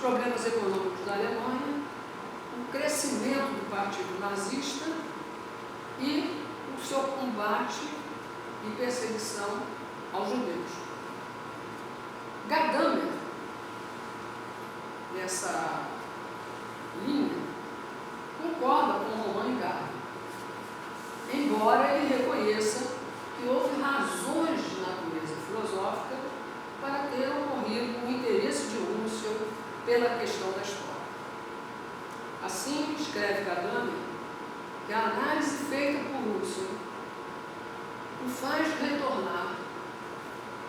problemas econômicos da Alemanha, o crescimento do partido nazista e o seu combate e perseguição aos judeus. Gadamer, nessa linha, concorda com Roland Gardner, embora ele reconheça que houve razões de natureza filosófica para ter ocorrido o interesse de Husserl pela questão da história. Assim, escreve Gadamer, que a análise feita por Husserl o faz retornar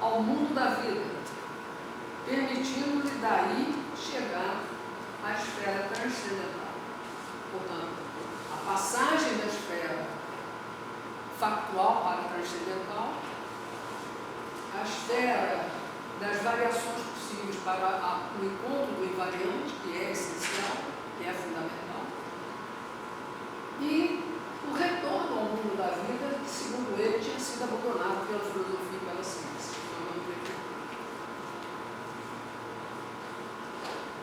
ao mundo da vida, permitindo-lhe daí chegar à esfera transcendental. Portanto, a passagem da esfera factual para a transcendental, a esfera das variações possíveis para o encontro do invariante, que é essencial, que é fundamental, e o retorno ao mundo da vida, que, segundo ele, tinha sido abandonado pela filosofia e pela ciência.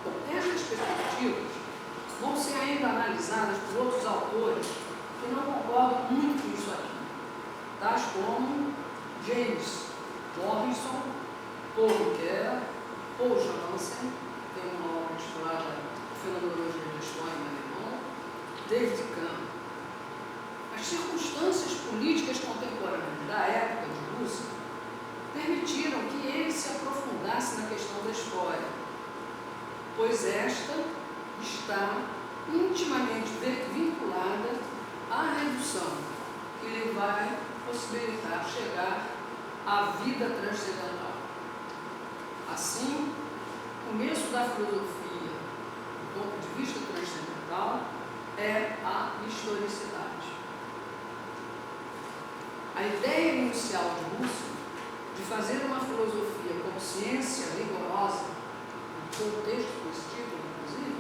Bom, essas perspectivas vão ser ainda analisadas por outros autores que não concordam muito com isso aqui, tais como James Morrison, Paul Ricoeur, Paul Janssen, tem uma obra titulada Fenomenologia da História em alemão, David Kahn. As circunstâncias políticas contemporâneas da época de Husserl permitiram que ele se aprofundasse na questão da história, pois esta está intimamente vinculada à redução, que lhe vai possibilitar chegar à vida transcendental. Assim, o começo da filosofia, do ponto de vista transcendental, é a historicidade. A ideia inicial de Husserl de fazer uma filosofia como ciência rigorosa, no contexto desse título, inclusive,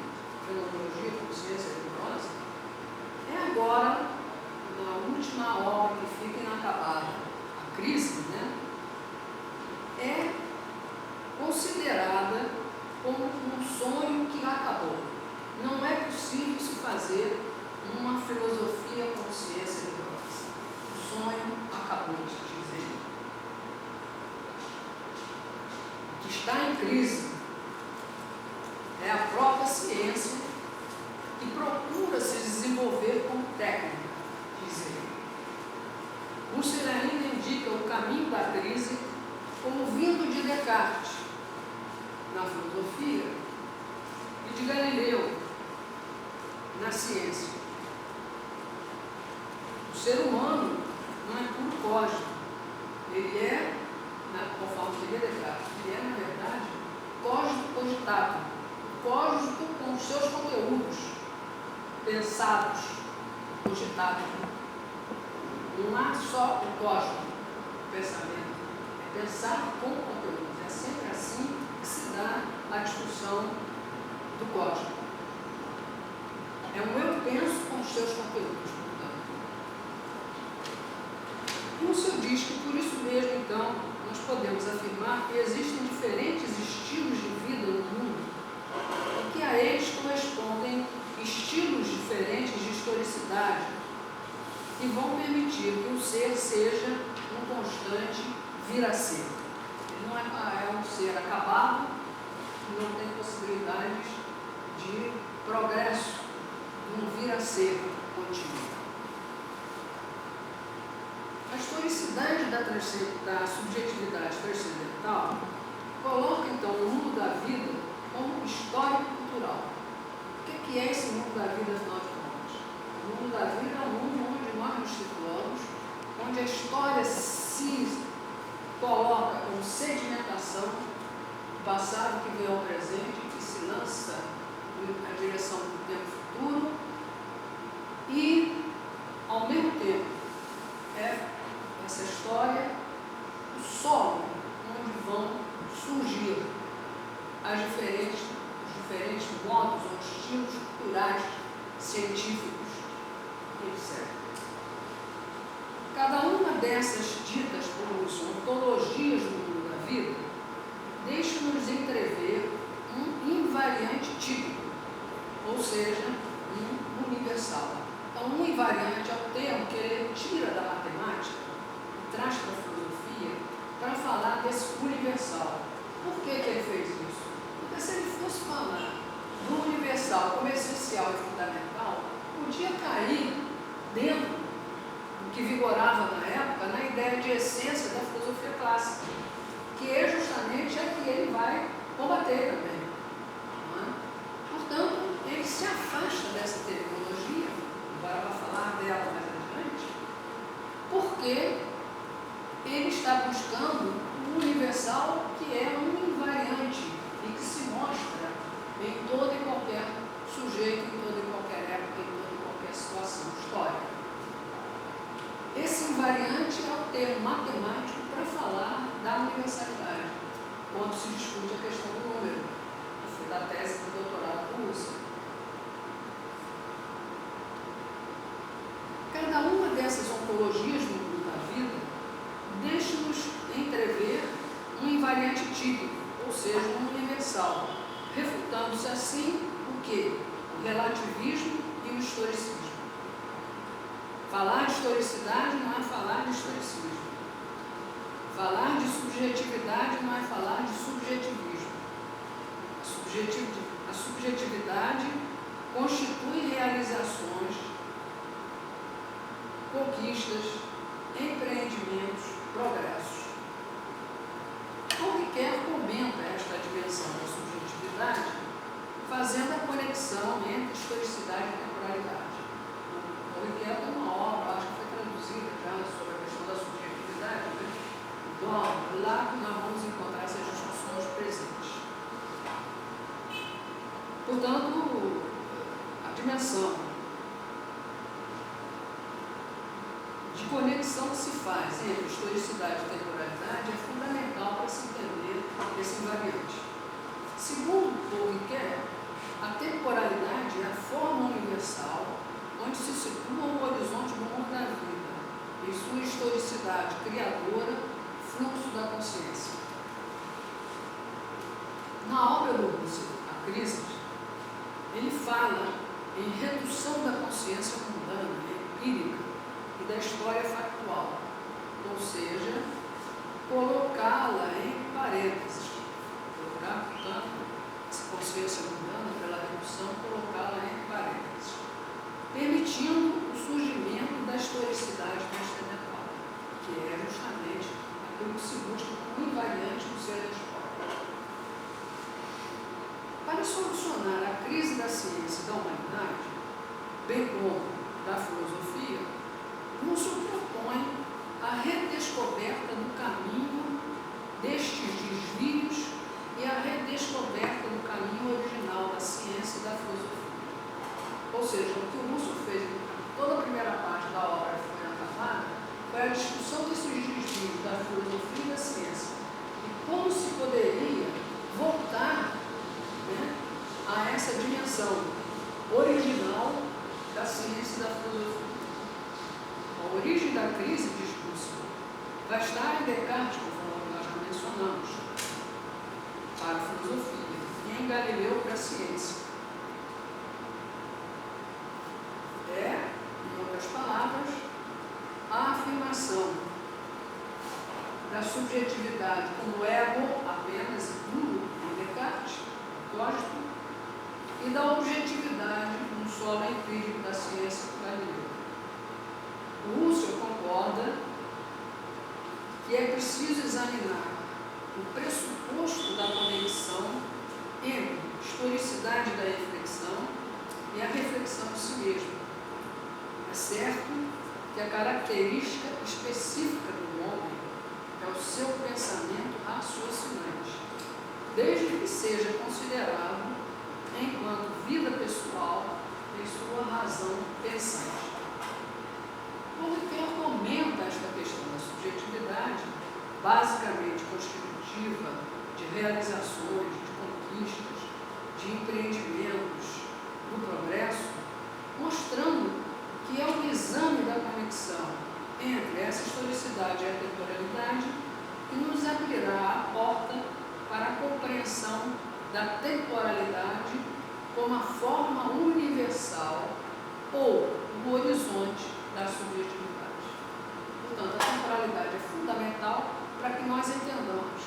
Fenomenologia como ciência rigorosa, é agora, na última obra que fica inacabada, a Crise, é considerada como um sonho que acabou. Não é possível se fazer uma filosofia como ciência rigorosa. O sonho acabou, diz ele. O que está em crise é a própria ciência que procura se desenvolver como técnica, diz ele. Husserl ainda indica o caminho da crise como vindo de Descartes na filosofia e de Galileu na ciência. O ser humano não é puro código, ele é, conforme diria Descartes, ele é, na verdade, código cogitado, código com os seus conteúdos pensados, cogitados. Não há só o código, o pensamento, é pensar com conteúdos. É sempre assim que se dá a discussão do código. É um eu penso com os seus conteúdos, portanto. Husserl diz que, por isso mesmo, então, nós podemos afirmar que existem diferentes estilos de vida no mundo e que a eles correspondem estilos diferentes de historicidade que vão permitir que o ser seja um constante vir a ser. Ele não é um ser acabado, que não tem possibilidades de progresso, de um vir a ser contínuo. A historicidade da subjetividade transcendental coloca, então, o mundo da vida como história cultural. O que é esse mundo da vida, afinal de contas? O mundo da vida é um mundo onde nós nos situamos, onde a história se coloca como sedimentação, o passado que vem ao presente, que se lança na direção do tempo futuro, e, ao mesmo tempo, essa história, o solo onde vão surgir os diferentes modos ou estilos culturais, científicos, etc. Cada uma dessas ditas por ontologias do mundo da vida deixa-nos entrever um invariante universal como essencial e fundamental podia cair dentro do que vigorava na época, na ideia de essência da filosofia clássica, que é justamente a que ele vai combater também. Não é? Portanto, ele se afasta dessa terminologia, agora vai falar dela mais adiante, porque ele está buscando um universal que é um invariante e que se mostra em todo e qualquer sujeito, em toda e qualquer época, em toda e qualquer situação histórica. Esse invariante é o termo matemático para falar da universalidade, quando se discute a questão do número, que foi da tese do doutorado do Russell. Cada uma dessas ontologias do mundo da vida deixa-nos entrever um invariante típico, ou seja, um universal, refutando-se assim o quê? O relativismo e o historicismo. Falar de historicidade não é falar de historicismo. Falar de subjetividade não é falar de subjetivismo. A subjetividade constitui realizações, conquistas, empreendimentos, progressos. Ricoeur comenta esta dimensão da subjetividade, fazendo a conexão entre historicidade e temporalidade. Ricoeur tem uma obra, acho que foi traduzida já sobre a questão da subjetividade, né? Então, lá nós vamos encontrar essas discussões presentes. Portanto, a dimensão de conexão que se faz entre historicidade e temporalidade é fundamental para se entender esse invariante. Segundo Paul Ricoeur, a temporalidade é a forma universal onde se situa o horizonte do mundo da vida, em sua historicidade criadora, fluxo da consciência. Na obra do Russell, A Crise, ele fala em redução da consciência mundana, empírica, e da história factual, ou seja, colocá-la em parênteses, colocar, portanto, essa consciência mundana pela redução, colocá-la em parênteses, permitindo o surgimento da historicidade transcendental, que é justamente aquilo que se busca como invariante do ser da história. Para solucionar a crise da ciência e da humanidade, bem como da filosofia, Russell propõe a redescoberta do caminho destes desvios e a redescoberta do caminho original da ciência e da filosofia. Ou seja, o que o Russell fez em toda a primeira parte da obra que foi acabada foi a discussão desses desvios da filosofia e da ciência e como se poderia voltar, né, a essa dimensão original da ciência e da filosofia. A origem da crise, diz Russell, vai estar em Descartes, conforme nós já mencionamos, para a filosofia, e em Galileu para a ciência. É, em outras palavras, a afirmação da subjetividade como ego apenas e puro em Descartes, Clássico, e da objetividade no solo empírico da ciência por Galileu. O Russell concorda que é preciso examinar o pressuposto da conexão entre historicidade da reflexão e a reflexão de si mesmo. É certo que a característica específica do homem é o seu pensamento raciocinante, desde que seja considerado enquanto vida pessoal em sua razão pensante. O Ricoeur comenta esta questão da subjetividade, basicamente constitutiva de realizações, de conquistas, de empreendimentos, do progresso, mostrando que é o exame da conexão entre essa historicidade e a temporalidade que nos abrirá a porta para a compreensão da temporalidade como a forma universal ou o horizonte da subjetividade. Portanto, a temporalidade é fundamental para que nós entendamos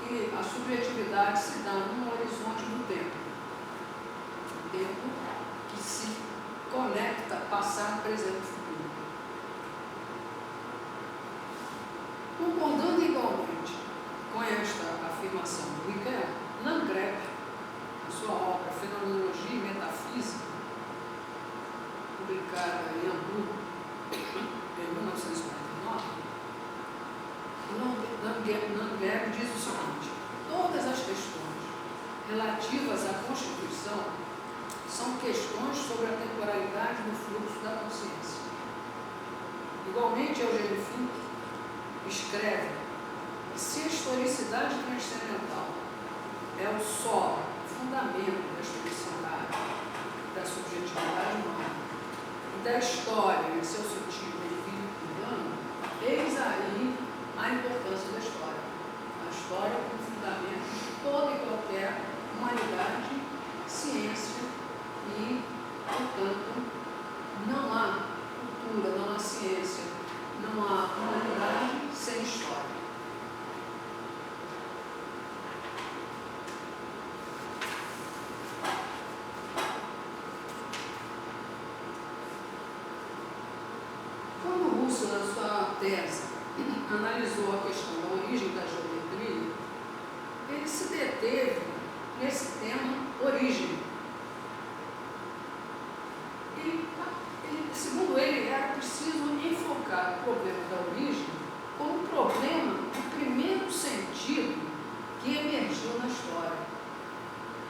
que a subjetividade se dá num horizonte do tempo. tempo que se conecta passado, presente e futuro. Concordando igualmente com esta afirmação do Michael, Landgraf, na sua obra Fenomenologia e Metafísica, publicada em Hamburgo em 1949, Landgraf diz o seguinte: todas as questões relativas à Constituição são questões sobre a temporalidade do fluxo da consciência. Igualmente, Eugênio Fink escreve que se a historicidade transcendental é o solo, o fundamento da historicidade, da subjetividade humana e da história em seu sentido empírico humano, eis aí a importância da história. A história como fundamento de toda e qualquer humanidade, ciência e, portanto, não há cultura, não há ciência, não há humanidade sem história. Quando Russell, na sua tese, analisou a questão da origem da geometria, ele se deteve nesse tema origem. Segundo ele, era preciso enfocar o problema da origem como um problema do primeiro sentido que emergiu na história.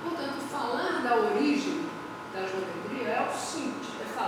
Portanto, falar da origem da geometria é o simples.